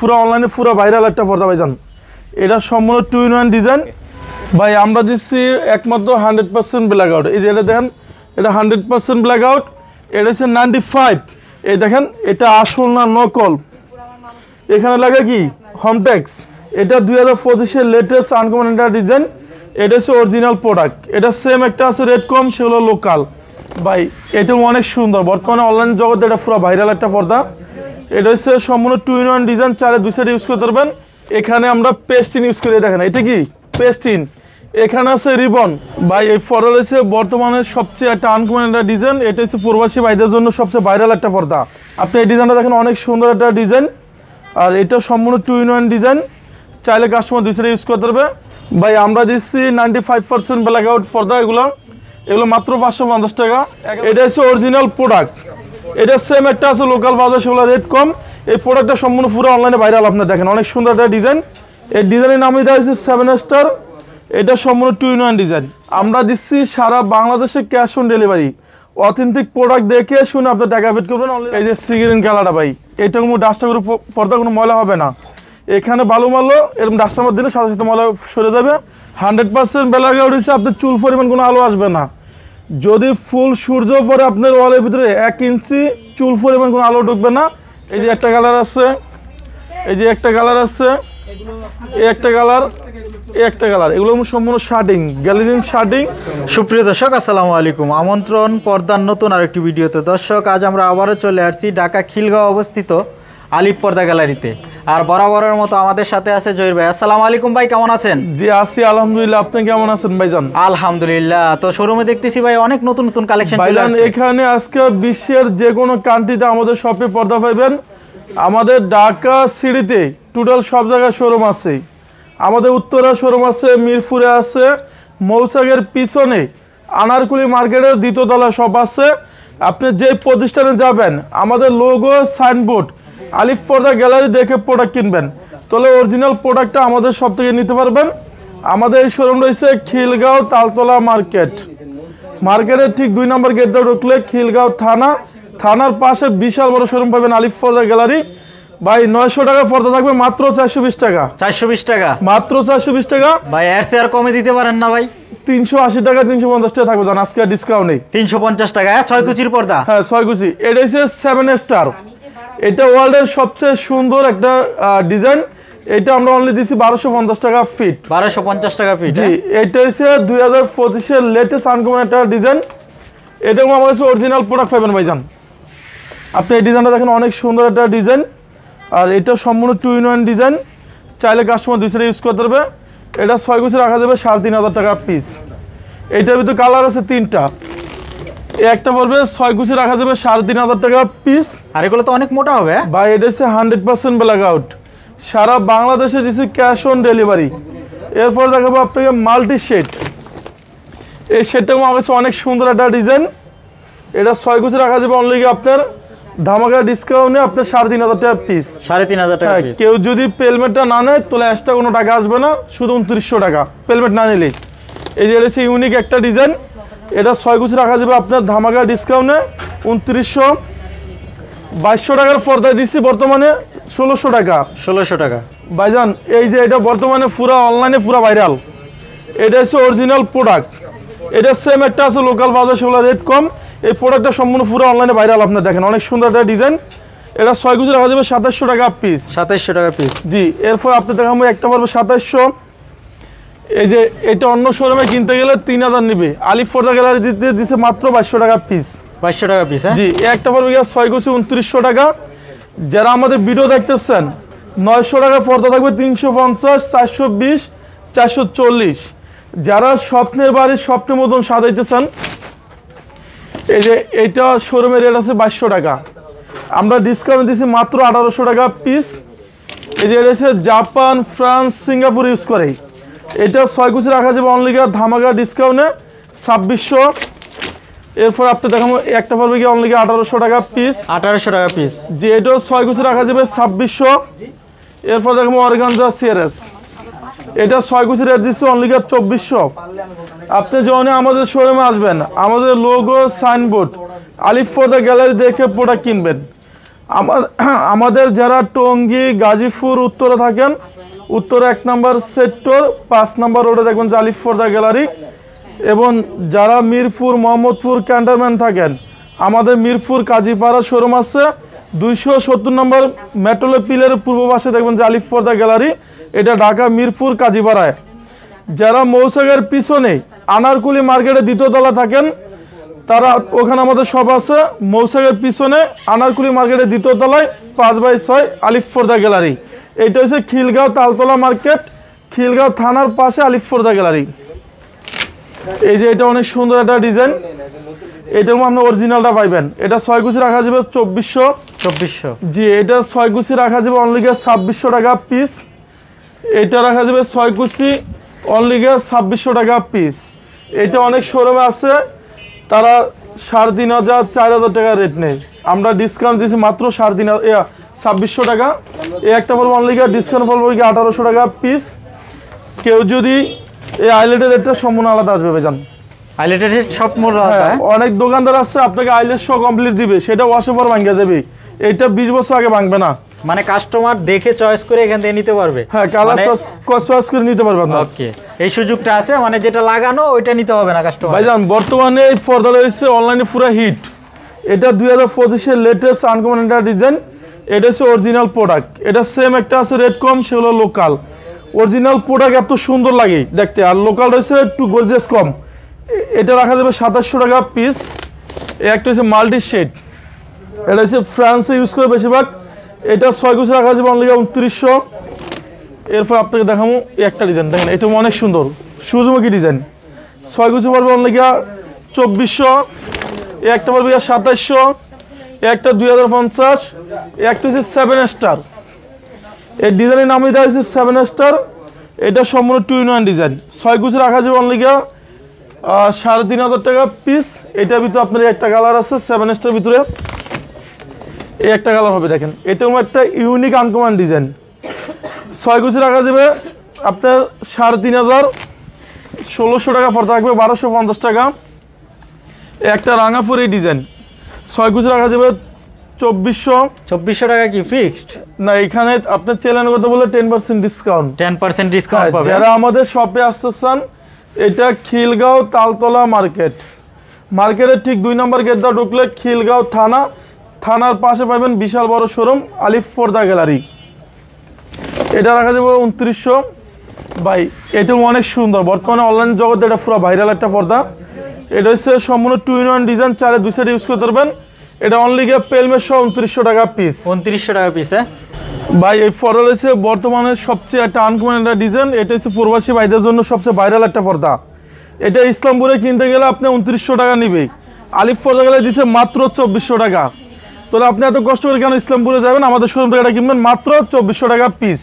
পুরো অনলাইনে পুরো ভাইরাল একটা পর্দা ভাইজান। এটা সম্পূর্ণ 2-in-1 ডিজাইন ভাই। আমরা দিচ্ছি একমাত্র 100% ব্ল্যাক আউট। এই যে এটা দেখেন, এটা 100% ব্ল্যাক আউট। এটা হচ্ছে 95। এই দেখেন, এটা আসল না নকল। এখানে লাগে কি হোমটেক্স। এটা 2025-এর লেটেস্ট আনকমন একটা ডিজাইন। এটা হচ্ছে অরিজিনাল প্রোডাক্ট। এটা সেম একটা আছে রেট কম, সেগুলো লোকাল ভাই। এটা অনেক সুন্দর, বর্তমানে অনলাইন জগতে এটা পুরো ভাইরাল একটা পর্দা। এটা হচ্ছে সম্পূর্ণ 2-in-1 ডিজাইন, চারে 2 সাইড ইউজ করতে পারবেন। এখানে আমরা পেস্টিন ইউজ করি, দেখেন এটা কি পেস্টিন। এখানে আছে রিবন ভাই। এই পর্দা হচ্ছে বর্তমানে সবচেয়ে একটা আনকমন একটা ডিজাইন। এটা হচ্ছে প্রবাসী ভাইদের জন্য সবচেয়ে ভাইরাল একটা পর্দা। আপনি এই ডিজাইনটা দেখেন, অনেক সুন্দর একটা ডিজাইন। আর এটা সম্পূর্ণ 2-in-1 ডিজাইন, চাইলে কাস্টমার 2 সাইড ইউজ করতে পারবে ভাই। আমরা দিচ্ছি 95% ব্ল্যাক আউট পর্দা। এগুলো মাত্র 550 টাকা। এটা হচ্ছে অরিজিনাল প্রোডাক্ট। এটা সেম একটা আছে লোকাল বাজার, সেগুলো রেট কম। এই প্রোডাক্টটা সম্পূর্ণ পুরো অনলাইনে ভাইরাল। আপনি দেখেন, অনেক সুন্দর একটা ডিজাইন। এই ডিজাইনের নাম দেওয়া হয়েছে 7 স্টার। এটা সম্পূর্ণ 2-in-1 ডিজাইন। আমরা দিচ্ছি সারা বাংলাদেশে cash on delivery. Authentic product দেখে শুনে আপনি টাকা পেড করবেন। এই যে সিগ্রিন কালারটা ভাই, এটা কোনো ডাস্টার করে পর্দা কোনো ময়লা হবে না। এখানে বালু মারলো এরকম ডাস্টার দিলে সাথে সাথে ময়লা সরে যাবে। 100% ব্ল্যাক আউট হচ্ছে, আপনার চুল পরিমাণ কোনো আলো আসবে না। যদি ফুল সূর্য পরে আপনার ওয়ালের ভিতরে 1 ইঞ্চি চুল পরিমাণ কোনো আলো ঢুকবে না। এই যে একটা কালার আছে, এই যে একটা কালার আছে, এই একটা কালার, এই একটা কালার। এগুলো সম্পূর্ণ শার্টিং, গ্যালারিন শার্টিং। সুপ্রিয় দর্শক, আসসালামু আলাইকুম। আমন্ত্রণ পর্দার নতুন আরেকটি ভিডিওতে। দর্শক, আজ আমরা আবারও চলে আসছি ঢাকা খিলগাঁও অবস্থিত আলিফ পর্দা গ্যালারিতে। আর বরাবরের মতো আমাদের সাথে আছে জহির ভাই। আসসালামু আলাইকুম ভাই, কেমন আছেন? জি আছি আলহামদুলিল্লাহ। আপনি কেমন আছেন ভাইজান? আলহামদুলিল্লাহ। তো শোরুমে দেখতেছি ভাই অনেক নতুন নতুন কালেকশন ভাইজান। এখানে আজকে বিশ্বের যে কোনো কান্ট্রিতে আমাদের শপে পর্দা পাইবেন। আমাদের ঢাকা সিটিতে টোটাল সব জায়গায় শোরুম আছে। আমাদের উত্তরা শোরুম আছে, মিরপুরে আছে, মৌচাকের পিছনে আনারকুলি মার্কেটের 2য় তলায় শপ আছে। আপনি যে প্রতিষ্ঠানে যাবেন, আমাদের লোগো সাইনবোর্ড আলিফ পর্দা গ্যালারি দেখে প্রোডাক্ট কিনবেন, তাহলে অরিজিনাল প্রোডাক্টটা আমাদের সব থেকে নিতে পারবেন। আমাদের এই শোরুম রয়েছে খিলগাঁও তালতলা মার্কেটের ঠিক 2 নম্বর গেট দিয়ে ঢুকলে খিলগাঁও থানার পাশে বিশাল বড় শোরুম পাবেন আলিফ পর্দা গ্যালারি ভাই। 900 টাকা পর্দা থাকবে, মাত্র 420 টাকা। 420 টাকা মাত্র 420 টাকা ভাই। এর চেয়ে আর কমে দিতে পারেন না ভাই? 380 টাকা 350 টাকা থাকবে জান, আজকে ডিসকাউন্ট নেই। 350 টাকা 6 কুচির পর্দা। হ্যাঁ 6 কুচি। এটা হচ্ছে 7 স্টার। এটা ওয়ার্ল্ডের সবচেয়ে সুন্দর একটা ডিজাইন। এটা আমরা অনলি দিছি 1250 টাকা ফিট। 1250 টাকা ফিট। জি, এটা হচ্ছে 2025-এর লেটেস্ট আনকমন একটা ডিজাইন। এটাও আমার কাছে অরিজিনাল প্রোডাক্ট পাবেন ভাইজান। আপনি এই ডিজাইনটা দেখেন, অনেক সুন্দর একটা ডিজাইন। আর এটা সম্পূর্ণ 2-in-1 ডিজাইন, চাইলে কাস্টমার 2 সাইড ইউজ করতে পারবে। এটা 6 কুচি রাখা যাবে 3500 টাকা পিস। এইটার ভিতরে কালার আছে 3টা। একটা পড়বে 6 কুচি রাখা যাবে 3500 টাকা পিস। আর এগুলো তো অনেক মোটা হবে ভাই। এটা হচ্ছে 100% ব্ল্যাক আউট। সারা বাংলাদেশে দিচ্ছি ক্যাশ অন ডেলিভারি। এরপর দেখাবো আপনাকে মাল্টি শেড। এই শেডটাও আমার কাছে অনেক সুন্দর একটা ডিজাইন। এটা 6 কুচি রাখা যাবে অনলি আপনার ধামাকা ডিসকাউন্টে আপনার 3500 টাকা পিস। 3500 টাকা পিস। কেউ যদি পেলমেটটা না নেয় তাহলে এক্সট্রা কোনো টাকা আসবে না, শুধু 2900 টাকা পেলমেট না নিলে। এই যে এটা হচ্ছে ইউনিক একটা ডিজাইন। এটা 6 কুচি রাখা যাবে আপনার ধামাকা ডিসকাউন্টে 2900। 2200 টাকার পর্দায় দিচ্ছি বর্তমানে 1600 টাকা। 1600 টাকা ভাইজান। এই যে এটা বর্তমানে পুরো অনলাইনে পুরো ভাইরাল। এটা হচ্ছে অরিজিনাল প্রোডাক্ট। এটা সেম একটা আছে লোকাল বাজার, সেগুলো রেট কম। এই প্রোডাক্টটা সম্পূর্ণ পুরো অনলাইনে ভাইরাল। আপনি দেখেন, অনেক সুন্দর একটা ডিজাইন। এটা 6 কুচি রাখা যাবে 2700 টাকা পিস। 2700 টাকা পিস। জি, এরপর আপনি দেখাবো একটা পড়বে 2700। এই যে এটা অন্য শোরুমে কিনতে গেলে 3000 নেবে, আলিফ পর্দা গ্যালারি দিচ্ছে মাত্র 2200 টাকা পিস। 2200 টাকা পিস। জি, একটা পড়বে 6 কুচি 2900 টাকা। যারা আমাদের ভিডিও দেখতেছেন, 900 টাকা পর্দা থাকবে 350, 420, 440। যারা স্বপ্নের বাড়ির স্বপ্নের মতন সাজাইতেছেন, এই যে এইটা শোরুমের রেট আছে 2200 টাকা। আমরা ডিসকাউন্ট দিচ্ছি মাত্র 1800 টাকা পিস। এই যে এটা হচ্ছে জাপান, ফ্রান্স, সিঙ্গাপুর ইউজ করে। এটা 6 কুচি রাখা যাবে অনলি ধামাকা ডিসকাউন্টে 2600। এরপর আপনি দেখাবো একটা পড়বে কি অনলি 1800 টাকা পিস। 1800 টাকা পিস। যে এটাও 6 কুচি রাখা যাবে 2600। এরপর দেখাবো অর্গানজা সিআরএস। এটা 6 কুচি রেট দিচ্ছে অনলি 2400। আপনি যখন আমাদের শোরুমে আসবেন, আমাদের লোগো সাইনবোর্ড আলিফ পর্দা গ্যালারি দেখে প্রোডাক্ট কিনবেন। আমাদের যারা টঙ্গী গাজীপুর উত্তরে থাকেন, উত্তরে 1 নম্বর সেক্টর 5 নম্বর রোডে দেখবেন যে আলিফ পর্দা গ্যালারি। এবং যারা মিরপুর মোহাম্মদপুর ক্যান্টনমেন্ট থাকেন, আমাদের মিরপুর কাজীপাড়া শোরুম আছে 270 নম্বর মেট্রোলে পিলের পূর্ব পাশে দেখবেন যে আলিফ পর্দা গ্যালারি। এটা ঢাকা মিরপুর কাজীপাড়ায়। যারা মৌসাগের পিছনে আনারকুলি মার্কেটে 2য় তলা থাকেন, তারা ওখানে আমাদের সব আছে মৌসাগের পিছনে আনারকুলি মার্কেটের 2য় তলায় 5/6 আলিফ পর্দা গ্যালারি। এটা হচ্ছে খিলগাঁও তালতলা মার্কেট, খিলগাঁও থানার পাশে আলিফ পর্দা গ্যালারি। এই যে এটা অনেক সুন্দর একটা ডিজাইন, এটার আপনি অরিজিনালটা পাইবেন। এটা 6 কুচি রাখা যাবে 2400। জি, এটা 6 কুচি রাখা যাবে অনলি 2600 টাকা পিস। এটা রাখা যাবে 6 কুচি অনলি 2600 টাকা পিস। এটা অনেক শোরুমে আছে, তারা 3500 4000 টাকা রেট নেই। আমরা ডিসকাউন্ট দিয়েছি মাত্র 2600 টাকা। এই একটা পড়বো অনলি ডিসকাউন্ট পড়বো 1800 টাকা পিস। কেউ যদি এই আইলেটের রেটটা সম্পূর্ণ আলাদা আসবে ভাইজান। আইলেটের রেট সব মোর অনেক দোকানদার আছে আপনাকে আইলেট সহ কমপ্লিট দিবে, সেটা ওয়াশে পর ভাঙ্গা যাবে। এইটা 20 বছর আগে ভাঙবে না। মানে কাস্টমার দেখে চয়েস করে এখান থেকে নিতে পারবে। হ্যাঁ, কালার চয়েস করে নিতে পারবে আপনারা। ওকে, এই সুযোগটা আছে, মানে যেটা লাগানো ওইটা নিতে হবে না কাস্টমার। ভাইজান বর্তমানে এই পর্দা রয়েছে অনলাইনে পুরো হিট। এটা 2025 এর লেটেস্ট আনকমন একটা ডিজাইন। এটা হচ্ছে অরিজিনাল প্রোডাক্ট। এটা সেম একটা আছে রেট কম, সেগুলো লোকাল। অরিজিনাল প্রোডাক্ট এত সুন্দর লাগে দেখতে, আর লোকাল রয়েছে একটু গর্জিয়াস কম। এটা রাখা যাবে 2700 টাকা পিস। একটা হচ্ছে মাল্টি শেড, এটা হচ্ছে ফ্রান্সে ইউজ করে বেশিরভাগ। এটা 6 কুচি রাখা যাবে অনলি 2900। এরপর আপনাকে দেখাবো একটা ডিজাইন, দেখেন এটা অনেক সুন্দর সূর্যমুখী ডিজাইন। 6 কুচি পড়বে অনলি 2400। একটা পড়বে 2700, একটা 2050, একটা হচ্ছে 7 স্টার। এই ডিজাইনের নামই দেওয়া হয়েছে 7 স্টার। এটা সম্পূর্ণ 2-in-1 ডিজাইন। 6 কুচি রাখা যাবে অনলি 3500 টাকা পিস। এটার ভিতরে আপনার একটা কালার আছে 7 স্টার ভিতরে, এই একটা কালার হবে দেখেন। এটাও একটা ইউনিক আনকমন ডিজাইন। 6 কুচি রাখা যাবে আপনার 3500, 1600 টাকা পড়তে থাকবে 1250 টাকা। একটা রাঙাপুরি ডিজাইন 6 কুচি রাখা যাবে 2400 টাকা কি ফিক্সড না, এখানে আপনার চ্যালেঞ্জ করতে বলে 10% ডিসকাউন্ট। 10% ডিসকাউন্ট পাবে। যারা আমাদের শপে আসতে চান, এটা খিলগাঁও তালতলা মার্কেট, মার্কেটের ঠিক 2 নম্বর গেট দিয়ে ঢুকলে খিলগাঁও থানার পাশে পাবেন বিশাল বড় শোরুম আলিফ পর্দা গ্যালারি। এটা রাখা যাবে 2900। ভাই এটাও অনেক সুন্দর, বর্তমানে অনলাইন জগতে এটা পুরো ভাইরাল একটা পর্দা। এটা হচ্ছে সম্পূর্ণ 2-in-1 ডিজাইন, চারে 2 সাইড ইউজ করতে পারবেন। এটা অনলি পেলমেট সহ 2900 টাকা পিস। 2900 টাকা পিস। ভাই এই পর্দা রয়েছে বর্তমানে সবচেয়ে একটা আনকমন একটা ডিজাইন। এটা হচ্ছে প্রবাসী ভাইদের জন্য সবচেয়ে ভাইরাল একটা পর্দা। এটা ইসলামপুরে কিনতে গেলে আপনি 2900 টাকা নিবে, আলিফ পর্দা গেলে দিচ্ছে মাত্র 2400 টাকা। তাহলে আপনি এত কষ্ট করে কেন ইসলামপুরে যাবেন, আমাদের শোরুম থেকে এটা কিনবেন মাত্র 2400 টাকা পিস।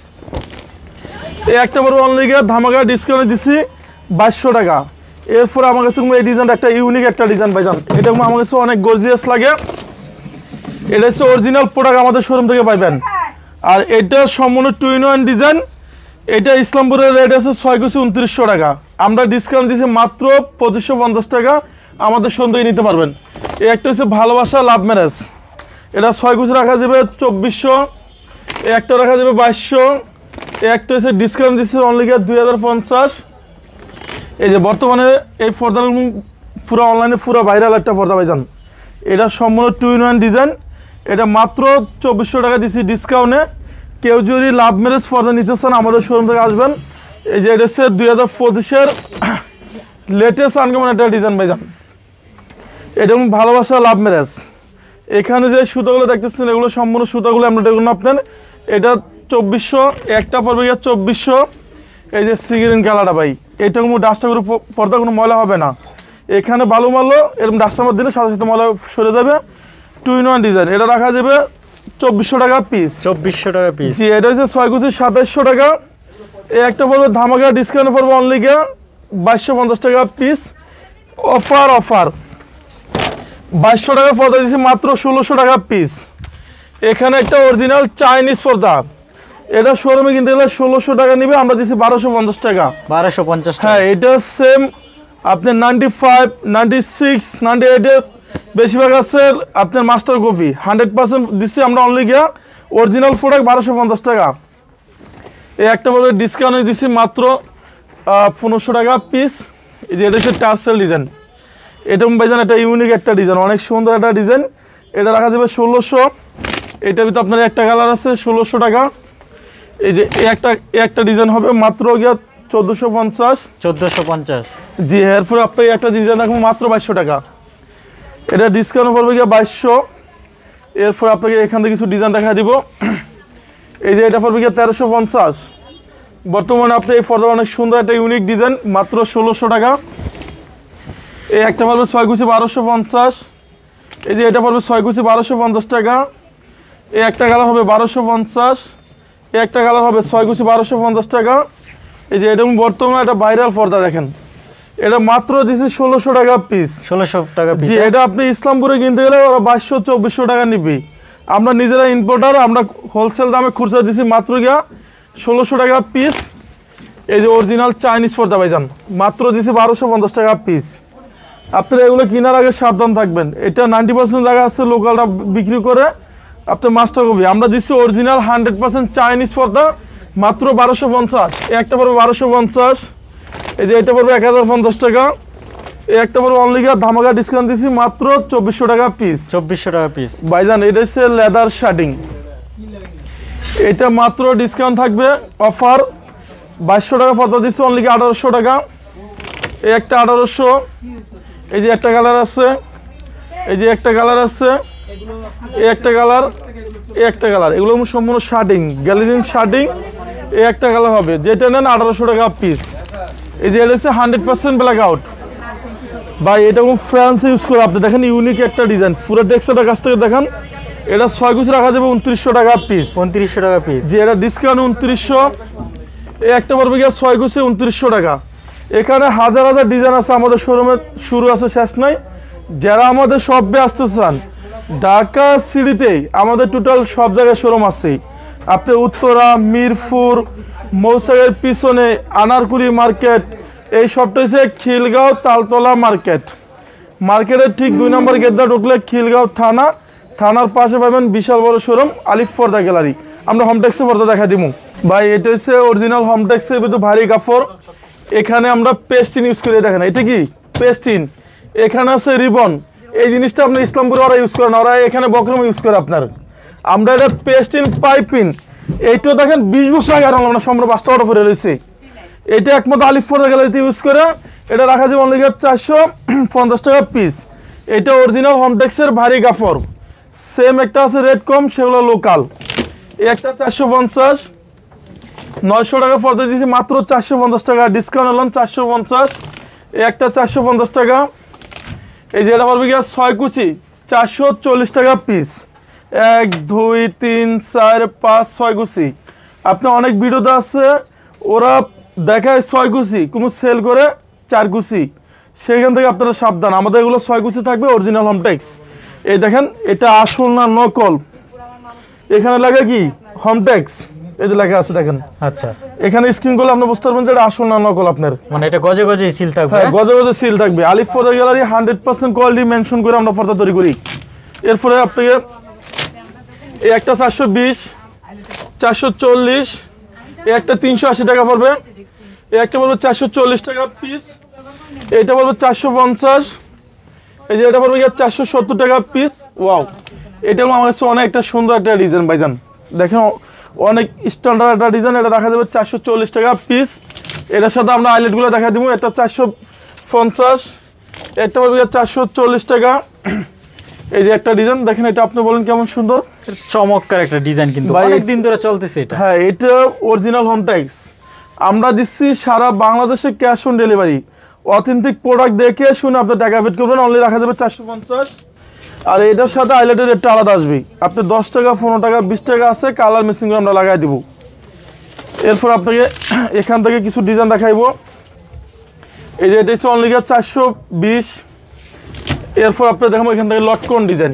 এই একটা বড় অনলি ধামাকা ডিসকাউন্টে দিচ্ছি 2200 টাকা। এরপর আমার কাছে এই ডিজাইনটা একটা ইউনিক একটা ডিজাইন ভাইজান, এটা আমার কাছে অনেক গর্জিয়াস লাগে। এটা হচ্ছে অরিজিনাল প্রোডাক্ট, আমাদের শোরুম থেকে পাইবেন। আর এটা সম্পূর্ণ 2-in-1 ডিজাইন। এটা ইসলামপুরের রেট আছে 6 কুচি 2900 টাকা। আমরা ডিসকাউন্ট দিচ্ছি মাত্র 2550 টাকা, আমাদের শোরুম থেকে নিতে পারবেন। এই একটা হচ্ছে ভালোবাসা লাভ ম্যারেজ, এটা 6 কুচি রাখা যাবে 2400। এই একটা রাখা যাবে 2200। এই একটা হচ্ছে ডিসকাউন্ট দিচ্ছে অনলি 2050। এই যে বর্তমানে এই পর্দা পুরো অনলাইনে পুরো ভাইরাল একটা পর্দা ভাইজান। এটা সম্পূর্ণ 2-in-1 ডিজাইন। এটা মাত্র 2400 টাকা দিচ্ছি ডিসকাউন্টে। কেউ যদি লাভ ম্যারেজ পর্দা নিতে চান, আমাদের শোরুম থেকে আসবেন। এই যে এটা হচ্ছে 2025-এর লেটেস্ট আনকমন একটা ডিজাইন ভাইজান। এটা ভালোবাসা লাভ ম্যারেজ। এখানে যে সুতোগুলো দেখতেছেন, এগুলো সম্পূর্ণ সুতোগুলো আমরা দেখুন আপনার। এটা 2400, একটা পড়বে 2400। এই যে সিগ্রিন কালারটা ভাই, এটা কোনো ডাস্টার করে পর্দা কোনো ময়লা হবে না। এখানে বালু মারলো এরকম ডাস্টার দিলে সাথে সাথে ময়লা সরে যাবে। 2-in-1 ডিজাইন, এটা রাখা যাবে 2400 টাকা পিস। 2400 টাকা পিস। জি, এটা হচ্ছে 6 কুচি 2700 টাকা। এই একটা পড়বে ধামাকা ডিসকাউন্ট পড়বে অনলি 2250 টাকা পিস। অফার 2200 টাকা পর্দা দিচ্ছি মাত্র 1600 টাকা পিস। এখানে একটা অরিজিনাল চাইনিজ পর্দা, এটা শোরুমে কিনতে গেলে 1600 টাকা নিবে, আমরা দিচ্ছি 1250 টাকা। 1250 টাকা। হ্যাঁ, এটা সেম আপনি 95, 96, 98 বেশিরভাগ আছে আপনার মাস্টার কপি 100% দিচ্ছি আমরা অনলি গিয়া অরিজিনাল প্রোডাক্ট 1250 টাকা। এই একটা বলে ডিসকাউন্টে দিচ্ছি মাত্র 1500 টাকা পিস। এই যে এটা হচ্ছে টার্সেল ডিজাইন, এটা ভাইজান এটা ইউনিক একটা ডিজাইন, অনেক সুন্দর একটা ডিজাইন। এটা রাখা যাবে 1600। এটার ভিতরে আপনার একটা কালার আছে 1600 টাকা। এই যে একটা ডিজাইন হবে মাত্র গিয়া 1450। জি, এরপরে আপনি একটা ডিজাইন রাখবো মাত্র 2200 টাকা। এটা ডিসকাউন্ট পড়বে গিয়া 2200। এরপর আপনাকে এখান থেকে কিছু ডিজাইন দেখা দিব। এই যে এটা পড়বে গিয়া 1350। বর্তমানে আপনি এই পর্দার অনেক সুন্দর একটা ইউনিক ডিজাইন মাত্র 1600 টাকা। এই একটা পড়বে 6 কুচি 1250। এই যে এটা পড়বে 6 কুচি 1250 টাকা। এই একটা কালার হবে 1250। এই একটা কালার হবে 6 কুচি 1250 টাকা। এই যে এটা বর্তমানে একটা ভাইরাল পর্দা দেখেন, এটা মাত্র দিচ্ছি 1600 টাকা পিস। 1600 টাকা পিস। জি, এটা আপনি ইসলামপুরে কিনতে গেলে ওরা 2200-2400 টাকা নিবি। আমরা নিজেরা ইম্পোর্টার, আমরা হোলসেল দামে খুচরা দিচ্ছি মাত্র গিয়া 1600 টাকা পিস। এই যে অরিজিনাল চাইনিজ পর্দা ভাইজান মাত্র দিচ্ছি 1250 টাকা পিস। আপনারা এগুলো কেনার আগে সাবধান থাকবেন, এটা 90% জায়গা আছে লোকালটা বিক্রি করে আপনার মাস্টার কপি। আমরা দিচ্ছি অরিজিনাল 100% চাইনিজ পর্দা মাত্র 1250। একটা পড়বে 1250। এই যে এটা পড়বে 1050 টাকা। এই একটা পড়বে অনলি গিয়া ধামাকা ডিসকাউন্ট দিচ্ছি মাত্র 2400 টাকা পিস। 2400 টাকা পিস ভাইজান এটা হচ্ছে লেদার শার্টিং, এটা মাত্র ডিসকাউন্ট থাকবে অফার 2200 টাকা পর্দা দিচ্ছি অনলি 1800 টাকা। এই একটা 1800। এই যে একটা কালার আছে, এই যে একটা কালার আছে, এই একটা কালার, এই একটা কালার, এগুলো সম্পূর্ণ শার্টিং, গ্যালিজিন শার্টিং। এই একটা কালার হবে, যেটা নেন 1800 টাকা পিস। এই যে এটা হচ্ছে 100% ব্ল্যাক আউট ভাই, এটা ফ্রান্সে ইউজ করে। আপনি দেখেন ইউনিক একটা ডিজাইন, পুরো টেক্সচারটা কাছ থেকে দেখেন। এটা 6 কুচি রাখা যাবে 2900 টাকা পিস। 2900 টাকা পিস। যে এটা ডিসকাউন্ট 2900। এই একটা পড়বে গিয়া 6 কুচি 2900 টাকা। এখানে হাজার হাজার ডিজাইন আছে, আমাদের শোরুমে শুরু আছে শেষ নাই। যারা আমাদের শপে আসতে চান, ঢাকা সিটিতেই আমাদের টোটাল সব জায়গায় শোরুম আছে। আপনি উত্তরা, মিরপুর, মৌসাগের পিছনে আনারকুলি মার্কেট, এই শপটা হচ্ছে খিলগাঁও তালতলা মার্কেট। মার্কেটের ঠিক 2 নম্বর গেটটা ঢুকলে খিলগাঁও থানা, থানার পাশে পাবেন বিশাল বড় শোরুম আলিফ পর্দা গ্যালারি। আমরা হোমটেক্সের পর্দা দেখা দিব ভাই, এটা হচ্ছে অরিজিনাল হোমটেক্সের ভিতরে ভারী কাপড়। এখানে আমরা পেস্টিন ইউজ করে দেখেন, এটা কি পেস্টিন, এখানে আছে রিবন। এই জিনিসটা আপনি ইসলামপুরে ওরা ইউজ করে না, ওরা এখানে বক্রম ইউজ করে আপনার। আমরা এটা পেস্টিন পাইপিন, এইটাও দেখেন 20 বছর আগে আমরা সম্পূর্ণ 5টা অর্ডার করে রয়েছে। এটা একমাত্র আলিফ পর্দা গ্যালারিতে ইউজ করে। এটা রাখা যাবে অনলি 450 টাকা পিস। এটা অরিজিনাল হোমটেক্সের ভারী কাপড়। সেম একটা আছে রেট কম, সেগুলো লোকাল। এই একটা 450, 900 টাকা পর্দা দিয়েছি মাত্র 450 টাকা, ডিসকাউন্ট হলাম 450। এই একটা 450 টাকা। এই যে এটা পড়বে গিয়া 6 কুচি 440 টাকা পিস। 1 2 3 4 5 6 কুচি। আপনার অনেক ভিডিওতে আছে ওরা দেখায় 6 কুচি, কোনো সেল করে 4 কুচি, সেখান থেকে আপনারা সাবধান। আমাদের এগুলো 6 কুচি থাকবে, অরিজিনাল হোমটেক্স। এই দেখেন এটা আসল না নকল, এখানে লাগে কি হোমটেক্স, এই যে লেখা আছে দেখেন। আচ্ছা, এখানে স্ক্রিন করলে আপনি বুঝতে পারবেন যে এটা আসল না নকল। আপনার মানে এটা গজে গজে সিল থাকবে। হ্যাঁ, গজে গজে সিল থাকবে। আলিফ পর্দা গ্যালারি 100% কোয়ালিটি মেনশন করে আমরা পর্দা তৈরি করি। এরপরে আপনাকে এই একটা 420, 440, এই একটা 380 টাকা পড়বে। এই একটা পড়বে 440 টাকা পিস। এইটা পড়বে 450। এই যে এটা পড়বে 470 টাকা পিস। ওয়াও, এটা আমার কাছে অনেক একটা সুন্দর একটা ডিজাইন ভাইজান, দেখেন অনেক স্ট্যান্ডার্ড একটা ডিজাইন। এটা রাখা যাবে 440 টাকা পিস। এটার সাথে আমরা আইলেটগুলো দেখা দিব। এটা 450, একটা পড়বে 440 টাকা। এই যে একটা ডিজাইন দেখেন, এটা আপনি বলেন কেমন সুন্দর, চমৎকার একটা ডিজাইন, কিন্তু অনেক দিন ধরে চলতেছে এটা। হ্যাঁ, এটা অরিজিনাল হোমটেক্স। আমরা দিচ্ছি সারা বাংলাদেশে cash on delivery. Authentic product দেখে শুনে আপনি টাকা পেড করবেন, অনলি রাখা যাবে 450। আর এটার সাথে আইলেটের রেটটা আলাদা আসবে। আপনি 10 টাকা, 15 টাকা, 20 টাকা আছে, কালার মিক্সিং করে আমরা লাগাই দিব। এরপর আপনাকে এখান থেকে কিছু ডিজাইন দেখাইবো। এই যে এটা হচ্ছে অনলি 420। এরপর আপনি দেখেন এখান থেকে লটকন ডিজাইন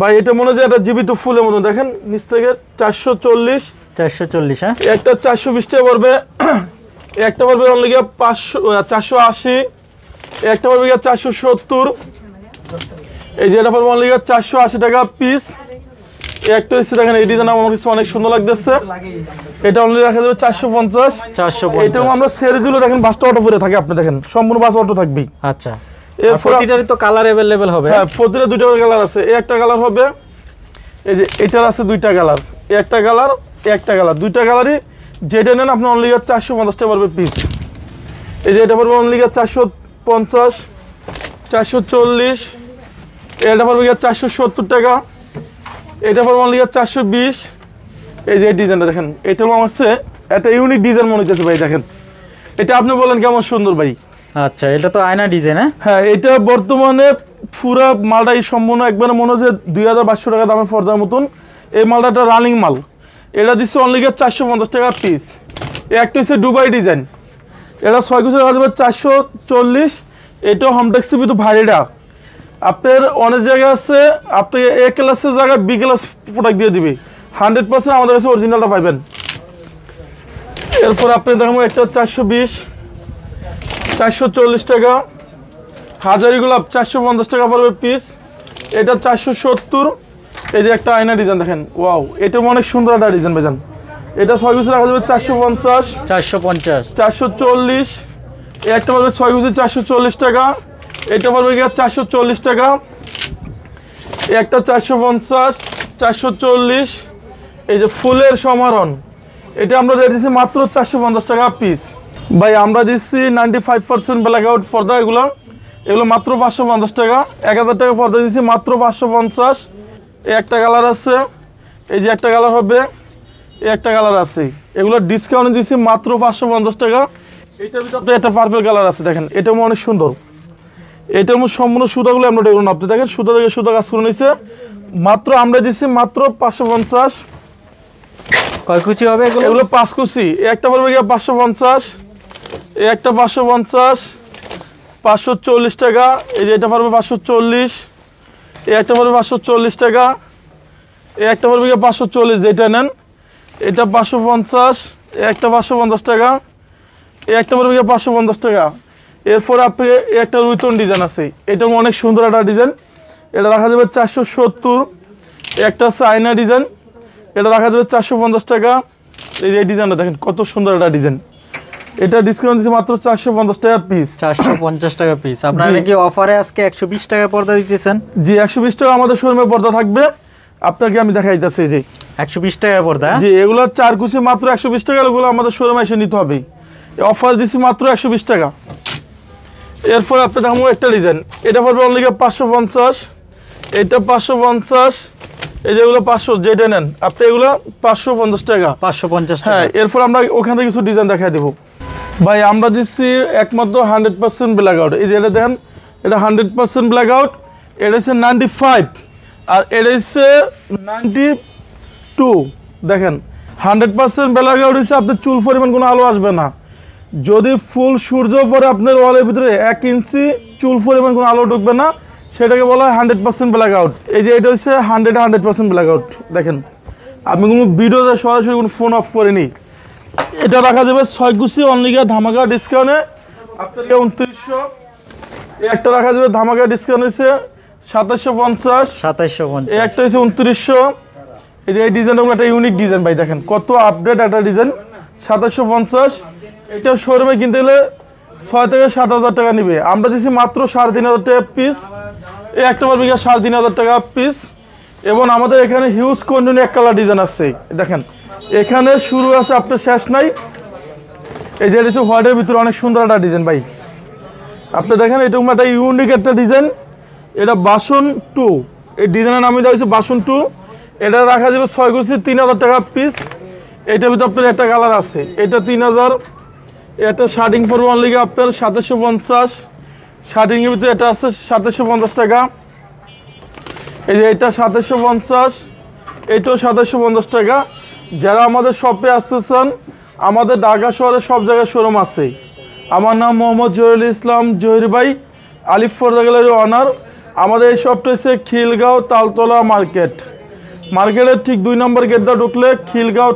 ভাই, এটা মনে হয় এটা জীবিত ফুলের মতো। দেখেন নিচ থেকে 440, 440। হ্যাঁ, একটা 420 টাকা পড়বে। একটা পড়বে অনলি 480, একটা পড়বে 470, এই যে এটা পড়বে অনলি 480 টাকা পিস। এই একটা হচ্ছে দেখেন এই ডিজাইন আমার কাছে অনেক সুন্দর লাগতেছে, এটা অনলি রাখা যাবে 450। 450 এটাও আমরা সেরে দিলে দেখেন বাসটা অটো পরে থাকে, আপনি দেখেন সম্পূর্ণ বাস অটো থাকবে। আচ্ছা, এর প্রতিটারই তো কালার अवेलेबल হবে? হ্যাঁ, প্রতিটা দুইটা কালার আছে। এই একটা কালার হবে, এই যে এটার আছে দুইটা কালার, এই একটা কালার, এই একটা কালার, দুইটা কালারই যেটা নেন আপনি অনলি 450 টাকা পড়বে পিস। এই যে এটা পড়বে অনলি 450, 440, এটা পড়বে 470 টাকা, এটা পড়বে অনলি 420। এই যে এই ডিজাইনটা দেখেন, এটা আমার কাছে একটা ইউনিক ডিজাইন মনে হচ্ছে ভাই, দেখেন এটা আপনি বলেন কেমন সুন্দর ভাই। আচ্ছা, এটা তো আয়না ডিজাইন। হ্যাঁ, এটা বর্তমানে পুরা মালটাই সম্পূর্ণ একবারে মনে হচ্ছে 2500 টাকা দামের পর্দার মতন। এই মালটা একটা রানিং মাল, এটা দিচ্ছে অনলি 450 টাকা পিস। একটা হচ্ছে দুবাই ডিজাইন, এটা 6 কুচি রাখা যাবে 440। এটাও হোমটেক্সের ভিতর ভারীটা, আপনার অনেক জায়গায় আছে আপনি এ ক্লাসের জায়গায় বি ক্লাস প্রোডাক্ট দিয়ে দিবে, 100% আমাদের কাছে অরিজিনালটা পাইবেন। এরপর আপনি দেখুন একটা 420, 440 টাকা। হাজারি গোলাপ 450 টাকা পড়বে পিস, এটা 470। এই যে একটা আয়না ডিজাইন দেখেন, ওয়াও, এটা অনেক সুন্দর একটা ডিজাইন ভাইজান। এটা 6 কুচি রাখা যাবে 450, 450, 440। এই একটা পড়বে 6 কুচি 440 টাকা, এটা পড়বে 440 টাকা। এই একটা 450, 440। এই যে ফুলের সমারণ, এটা আমরা রেট দিচ্ছি মাত্র 450 টাকা পিস। ভাই আমরা দিচ্ছি 95% ব্ল্যাক আউট পর্দা, এগুলো মাত্র 550 টাকা। 1000 টাকা পর্দা দিচ্ছি মাত্র 550। এই একটা কালার আছে, এই যে একটা কালার হবে, এই একটা কালার আছে, এগুলো ডিসকাউন্ট দিচ্ছি মাত্র 550 টাকা। এটার ভিতরে একটা পার্পল কালার আছে, দেখেন এটাও অনেক সুন্দর। এটার মধ্যে সম্পূর্ণ সুতাগুলো আমরা দেখুন, আপনি দেখেন সুতা থেকে সুতা কাজ করে নিচ্ছে, মাত্র আমরা দিচ্ছি মাত্র 550। কয় কুচি হবে এগুলো? এগুলো 5 কুচি। একটা পড়বে 550, এই একটা 550, 540 টাকা। এই যে এটা পড়বে 540, এই একটা পড়বে 540 টাকা, এই একটা পড়বে 540, যেটা নেন এটা 550, এই একটা 550 টাকা, এই একটা পড়বে 550 টাকা। এরপর আপনি একটা রুইতন ডিজাইন আছে, এটা অনেক সুন্দর একটা ডিজাইন, এটা রাখা যাবে 470। একটা আছে আয়না ডিজাইন, এটা রাখা যাবে 450 টাকা। এই যে ডিজাইনটা দেখেন কত সুন্দর একটা ডিজাইন, এটা ডিসকাউন্ট দিচ্ছে মাত্র 450 টাকা পিস। 450 টাকা পিস। আপনারা কি অফারে আজকে 120 টাকা পর্দা দিতেছেন? জি, 120 টাকা আমাদের শোরুমে পর্দা থাকবে, আপনাকে আমি দেখাই দিতেছি। যে 120 টাকা পর্দা, জি, এগুলো 4 কুচি মাত্র 120 টাকা, এগুলো আমাদের শোরুমে এসে নিতে হবে। অফার দিচ্ছি মাত্র 120 টাকা। এরপর আপনি দেখুন একটা ডিজাইন, এটা পড়বে অনলি 550, এটা 550। এই যেগুলো 500, যেটা নেন আপনি এগুলো 550 টাকা। 550 টাকা। হ্যাঁ, এরপর আমরা ওখান থেকে কিছু ডিজাইন দেখাই দেবো ভাই। আমরা দিচ্ছি একমাত্র 100% ব্ল্যাক আউট। এই যে এটা দেখেন, এটা 100% ব্ল্যাক আউট, এটা হচ্ছে 95, আর এটা হচ্ছে 92। দেখেন 100% ব্ল্যাক আউট হচ্ছে আপনার চুল পরিমাণ কোনো আলো আসবে না। যদি ফুল সূর্য পরে আপনার ওয়ালের ভিতরে 1 ইঞ্চি চুল পরিমাণ কোনো আলো ঢুকবে না, সেটাকে বলা হয় 100% ব্ল্যাক আউট। এই যে এটা হচ্ছে 100% ব্ল্যাক আউট। দেখেন আমি কোনো ভিডিওতে সরাসরি কোনো ফোন অফ করিনি। এটা রাখা যাবে 6 কুচি অনলি ধামাকা ডিসকাউন্টে আপনাকে 2900। একটা রাখা যাবে ধামাকা ডিসকাউন্ট হচ্ছে 2750, 2750। এই একটা হচ্ছে 2900। এই যে এই ডিজাইনটা একটা ইউনিক ডিজাইন ভাই, দেখেন কত আপডেট একটা ডিজাইন। 2750। এটা শোরুমে কিনতে গেলে 6 থেকে 7,000 টাকা নেবে, আমরা দিচ্ছি মাত্র 3,500 টাকা পিস। এই একটা পড়বে 3,500 টাকা পিস। এবং আমাদের এখানে হিউজ কন্টিনিউ এক কালার ডিজাইন আছে, দেখেন এখানে শুরু আছে আপনার শেষ নাই। এই যে এটা হচ্ছে হোয়াইটের ভিতরে অনেক সুন্দর একটা ডিজাইন ভাই, আপনি দেখেন এটা একটা ইউনিক একটা ডিজাইন। এটা বাসন 2, এই ডিজাইনের নামে দেওয়া হয়েছে বাসন 2। এটা রাখা যাবে 6 কুচি 3,000 টাকা পিস। এটার ভিতরে আপনার একটা কালার আছে, এটা 3,000। এটা শার্টিং পড়বে অনলি আপনার 2750। শার্টিংয়ের ভিতরে এটা আছে 2750 টাকা। এই যে এটা 2750, এটাও 2750 টাকা। যারা আমাদের শপে আসতেছেন, আমাদের ঢাকা শহরে সব জায়গায় শোরুম আছে। আমার নাম মোহাম্মদ জহিরুল ইসলাম জহির ভাই, আলিফ পর্দা গ্যালারির অনার। আমাদের এই শপটা হচ্ছে খিলগাঁও তালতলা মার্কেটের ঠিক 2 নম্বর গেট দিয়ে ঢুকলে খিলগাঁও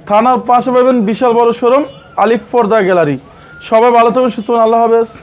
থানার পাশে পাবেন বিশাল বড় শোরুম আলিফ পর্দা গ্যালারি। সবাই ভালো থাকবেন, সুস্থ থাকবেন, আল্লাহ হাফেজ।